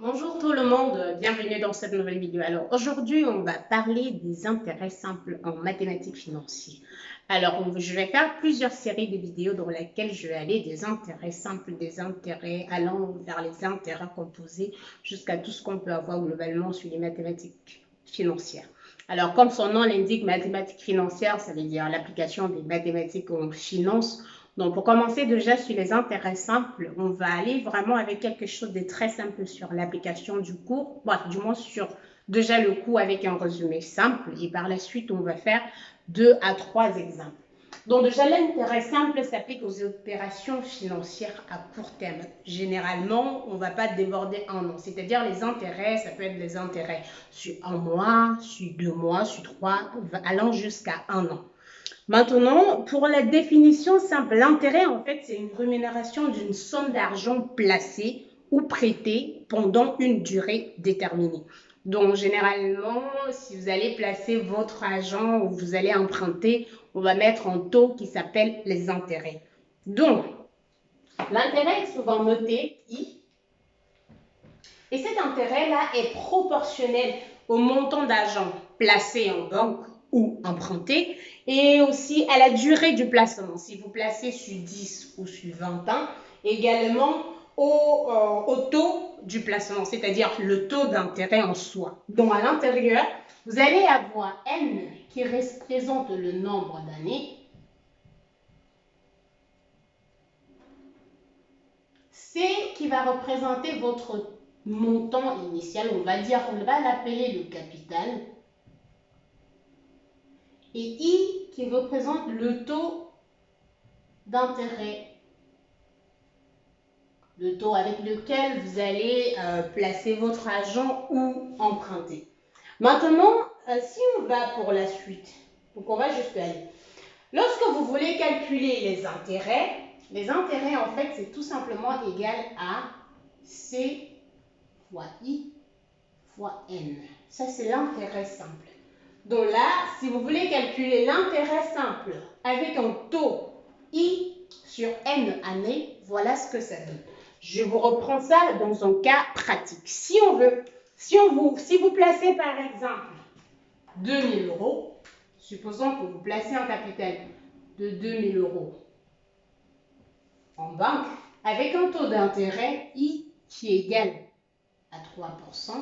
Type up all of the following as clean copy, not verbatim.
Bonjour tout le monde, bienvenue dans cette nouvelle vidéo. Alors aujourd'hui, on va parler des intérêts simples en mathématiques financières. Alors je vais faire plusieurs séries de vidéos dans lesquelles je vais aller des intérêts simples, des intérêts allant vers les intérêts composés jusqu'à tout ce qu'on peut avoir globalement sur les mathématiques financières. Alors comme son nom l'indique, mathématiques financières, ça veut dire l'application des mathématiques en finance. Donc, pour commencer déjà sur les intérêts simples, on va aller vraiment avec quelque chose de très simple sur l'application du cours, du moins sur déjà le cours avec un résumé simple. Et par la suite, on va faire 2 à 3 exemples. Donc, déjà, l'intérêt simple s'applique aux opérations financières à court terme. Généralement, on ne va pas déborder un an. C'est-à-dire les intérêts, ça peut être les intérêts sur un mois, sur 2 mois, sur 3, allant jusqu'à un an. Maintenant, pour la définition simple, l'intérêt, en fait, c'est une rémunération d'une somme d'argent placée ou prêtée pendant une durée déterminée. Donc, généralement, si vous allez placer votre argent ou vous allez emprunter, on va mettre un taux qui s'appelle les intérêts. Donc, l'intérêt est souvent noté I. Et cet intérêt-là est proportionnel au montant d'argent placé en banque ou emprunté et aussi à la durée du placement. Si vous placez sur 10 ou sur 20 ans, également au taux du placement, c'est-à-dire le taux d'intérêt en soi. Donc à l'intérieur, vous allez avoir N qui représente le nombre d'années, C qui va représenter votre montant initial, on va l'appeler le capital, et I qui représente le taux d'intérêt, le taux avec lequel vous allez placer votre argent ou emprunter. Maintenant, si on va pour la suite, donc on va juste aller. Lorsque vous voulez calculer les intérêts en fait c'est tout simplement égal à C fois I fois N. Ça c'est l'intérêt simple. Donc là, si vous voulez calculer l'intérêt simple avec un taux I sur N années, voilà ce que ça donne. Je vous reprends ça dans un cas pratique. Si vous placez par exemple 2000 euros, supposons que vous placez un capital de 2000 euros en banque, avec un taux d'intérêt I qui est égal à 3%,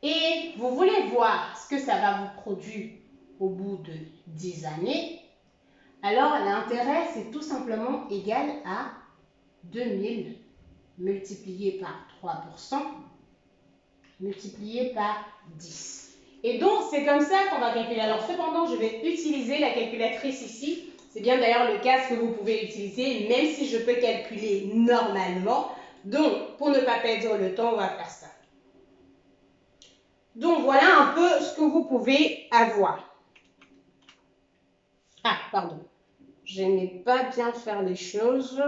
et vous voulez voir ce que ça va vous produire au bout de 10 années, alors l'intérêt c'est tout simplement égal à 2000 multiplié par 3% multiplié par 10. Et donc c'est comme ça qu'on va calculer. Alors cependant je vais utiliser la calculatrice ici. C'est bien d'ailleurs le cas que vous pouvez utiliser même si je peux calculer normalement. Donc pour ne pas perdre le temps on va faire ça. Donc voilà un peu ce que vous pouvez avoir. Ah, pardon. Je n'ai pas bien faire les choses.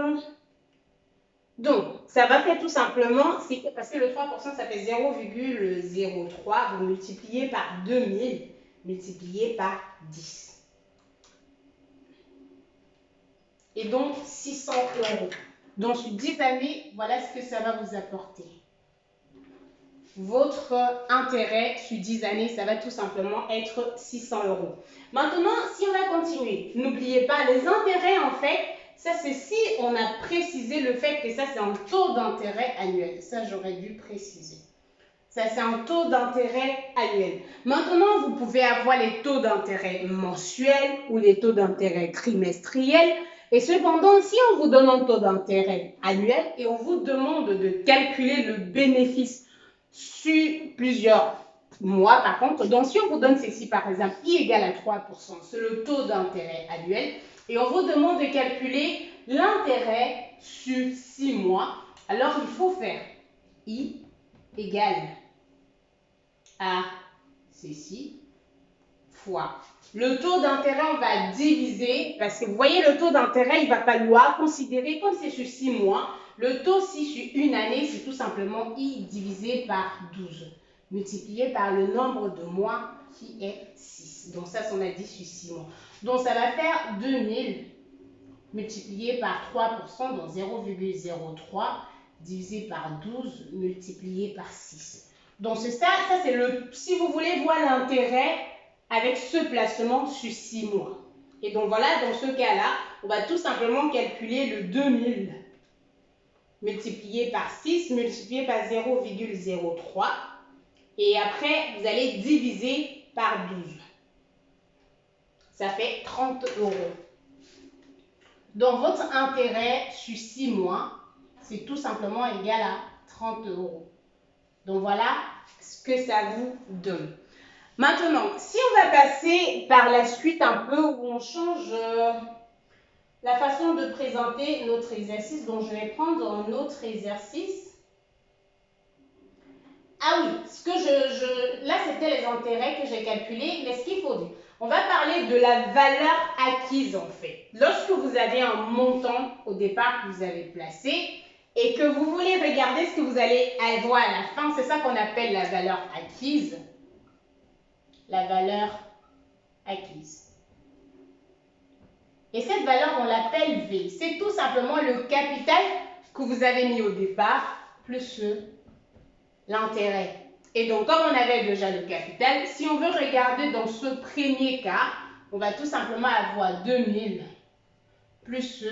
Donc, ça va faire tout simplement, parce que le 3%, ça fait 0,03. Vous multipliez par 2000, multiplié par 10. Et donc, 600 euros. Donc, sur 10 années, voilà ce que ça va vous apporter. Votre intérêt sur 10 années, ça va tout simplement être 600 euros. Maintenant, si on va continuer, n'oubliez pas, les intérêts, en fait, ça c'est si on a précisé le fait que ça c'est un taux d'intérêt annuel. Ça, j'aurais dû préciser. Ça, c'est un taux d'intérêt annuel. Maintenant, vous pouvez avoir les taux d'intérêt mensuels ou les taux d'intérêt trimestriels. Et cependant, si on vous donne un taux d'intérêt annuel et on vous demande de calculer le bénéfice sur plusieurs mois, par contre, donc si on vous donne ceci, par exemple, I égale à 3%, c'est le taux d'intérêt annuel, et on vous demande de calculer l'intérêt sur 6 mois, alors il faut faire I égale à ceci fois le taux d'intérêt, on va diviser, parce que vous voyez le taux d'intérêt, il va falloir considérer, comme c'est sur 6 mois, le taux si sur une année, c'est tout simplement I divisé par 12, multiplié par le nombre de mois qui est 6. Donc ça, on a dit sur 6 mois. Donc ça va faire 2000 multiplié par 3%, donc 0,03, divisé par 12 multiplié par 6. Donc c'est ça, c'est le, si vous voulez voir l'intérêt avec ce placement sur 6 mois. Et donc voilà, dans ce cas-là, on va tout simplement calculer le 2000 multiplié par 6 multiplié par 0,03. Et après, vous allez diviser par 12. Ça fait 30 €. Donc votre intérêt sur 6 mois, c'est tout simplement égal à 30 €. Donc voilà ce que ça vous donne. Maintenant, si on va passer par la suite un peu où on change la façon de présenter notre exercice, donc je vais prendre un autre exercice. Ah oui, ce que là c'était les intérêts que j'ai calculés, mais ce qu'il faut dire, on va parler de la valeur acquise en fait. Lorsque vous avez un montant au départ que vous avez placé et que vous voulez regarder ce que vous allez avoir à la fin, c'est ça qu'on appelle la valeur acquise. La valeur acquise. Et cette valeur, on l'appelle V. C'est tout simplement le capital que vous avez mis au départ plus l'intérêt. Et donc, comme on avait déjà le capital, si on veut regarder dans ce premier cas, on va tout simplement avoir 2000 plus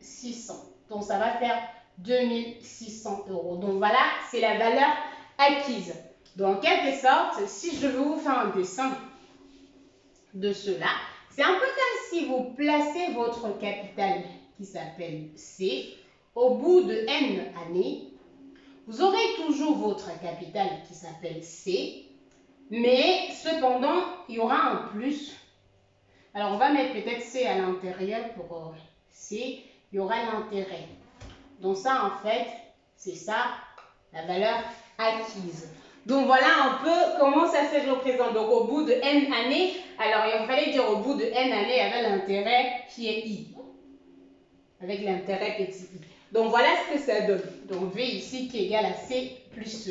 600. Donc, ça va faire 2600 €. Donc, voilà, c'est la valeur acquise. Donc, en quelque sorte, si je veux vous faire un dessin de cela, c'est un peu comme si vous placez votre capital qui s'appelle C. Au bout de N années, vous aurez toujours votre capital qui s'appelle C, mais cependant, il y aura un plus. Alors, on va mettre peut-être C à l'intérieur pour C, il y aura l'intérêt. Donc ça, en fait, c'est ça, la valeur acquise. Donc voilà un peu comment ça se représente. Donc au bout de N années, alors il fallait dire au bout de N années avec l'intérêt qui est I. Avec l'intérêt petit I. Donc voilà ce que ça donne. Donc V ici qui est égal à C plus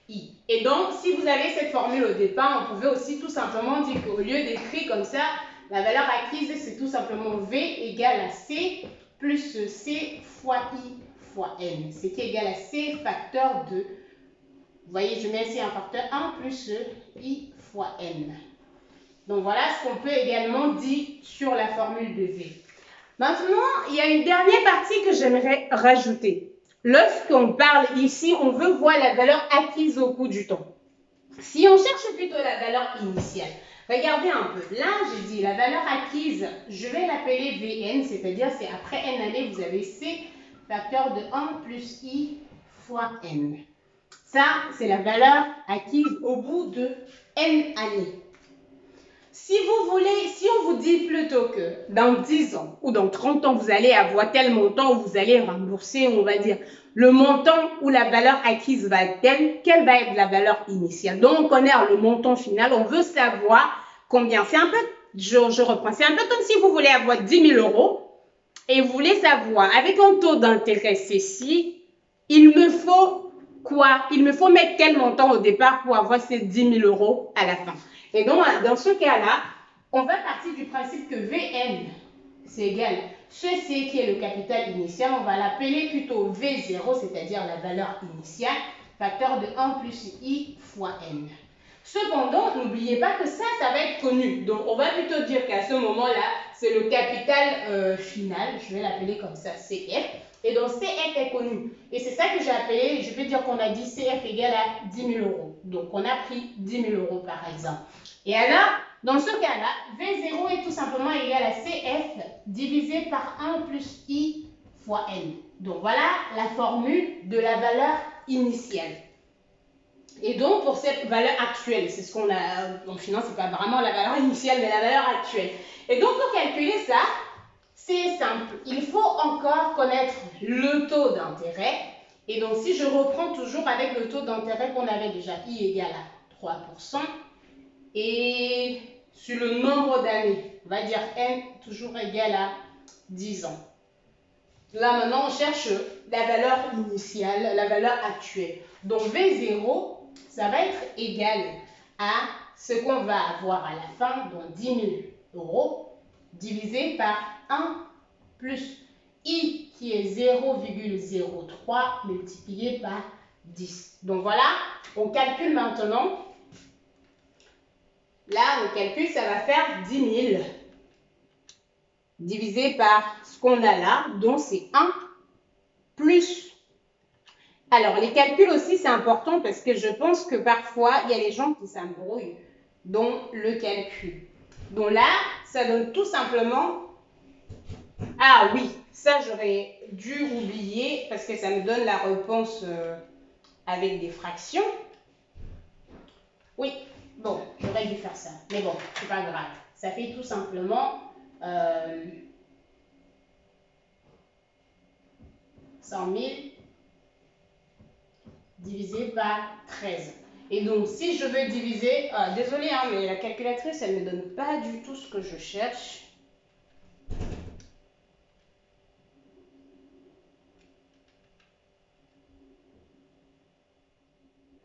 I. Et donc si vous avez cette formule au départ, on pouvait aussi tout simplement dire qu'au lieu d'écrire comme ça, la valeur acquise c'est tout simplement V égale à C plus C fois I fois N. Ce qui est égal à C facteur de, vous voyez, je mets ici un facteur 1 plus I fois N. Donc voilà ce qu'on peut également dire sur la formule de V. Maintenant, il y a une dernière partie que j'aimerais rajouter. Lorsqu'on parle ici, on veut voir la valeur acquise au cours du temps. Si on cherche plutôt la valeur initiale, regardez un peu. Là, j'ai dit la valeur acquise, je vais l'appeler Vn, c'est-à-dire c'est après n années, vous avez C facteur de 1 plus I fois n. Ça, c'est la valeur acquise au bout de n années. Si vous voulez, si on vous dit plutôt que dans 10 ans ou dans 30 ans, vous allez avoir tel montant où vous allez rembourser, on va dire, le montant où la valeur acquise va être telle, quelle va être la valeur initiale. Donc, on connaît le montant final, on veut savoir combien. C'est un peu, je reprends, c'est un peu comme si vous voulez avoir 10 000 € et vous voulez savoir, avec un taux d'intérêt ceci, il me faut quoi? Il me faut mettre quel montant au départ pour avoir ces 10 000 € à la fin. Et donc, dans ce cas-là, on va partir du principe que Vn, c'est égal ce C qui est le capital initial, on va l'appeler plutôt V0, c'est-à-dire la valeur initiale, facteur de 1 plus I fois N. Cependant, n'oubliez pas que ça va être connu. Donc, on va plutôt dire qu'à ce moment-là, c'est le capital final, je vais l'appeler comme ça, CF. Et donc, CF est connu. Et c'est ça que j'ai appelé, je vais dire qu'on a dit CF égale à 10 000 €. Donc, on a pris 10 000 € par exemple. Et alors, dans ce cas-là, V0 est tout simplement égal à CF divisé par 1 plus I fois N. Donc, voilà la formule de la valeur initiale. Et donc, pour cette valeur actuelle, c'est ce qu'on a en finance, ce n'est pas vraiment la valeur initiale, mais la valeur actuelle. Et donc, pour calculer ça, c'est simple. Il faut encore connaître le taux d'intérêt. Et donc, si je reprends toujours avec le taux d'intérêt qu'on avait déjà, I égale à 3%. Et sur le nombre d'années, on va dire N toujours égal à 10 ans. Là, maintenant, on cherche la valeur initiale, la valeur actuelle. Donc, V0, ça va être égal à ce qu'on va avoir à la fin, donc 10 000 € divisé par 1 plus I qui est 0,03 multiplié par 10. Donc voilà, on calcule maintenant. Là, on calcule, ça va faire 10 000 divisé par ce qu'on a là, donc c'est 1 plus. Alors, les calculs aussi, c'est important parce que je pense que parfois, il y a des gens qui s'embrouillent dans le calcul. Donc là, ça donne tout simplement... Ah oui, ça j'aurais dû oublier parce que ça me donne la réponse avec des fractions. Oui, bon, j'aurais dû faire ça. Mais bon, c'est pas grave. Ça fait tout simplement 100 000 divisé par 13. Et donc, si je veux diviser... désolé, hein, mais la calculatrice, elle ne me donne pas du tout ce que je cherche.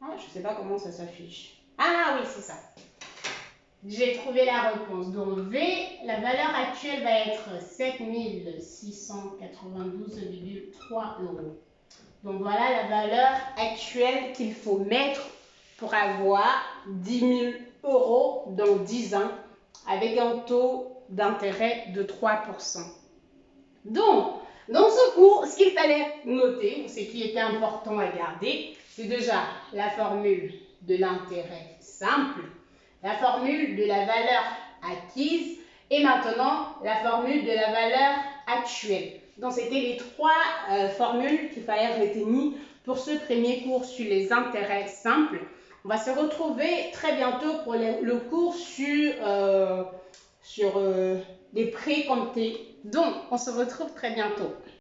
Ah, je ne sais pas comment ça s'affiche. Ah oui, c'est ça. J'ai trouvé la réponse. Donc, V, la valeur actuelle va être 7 692,3 €. Donc, voilà la valeur actuelle qu'il faut mettre pour avoir 10 000 € dans 10 ans avec un taux d'intérêt de 3%. Donc, dans ce cours, ce qu'il fallait noter, ou ce qui était important à garder, c'est déjà la formule de l'intérêt simple, la formule de la valeur acquise et maintenant la formule de la valeur actuelle. Donc, c'était les trois formules qu'il fallait retenir pour ce premier cours sur les intérêts simples. On va se retrouver très bientôt pour le cours sur les prêts comptés. Donc, on se retrouve très bientôt.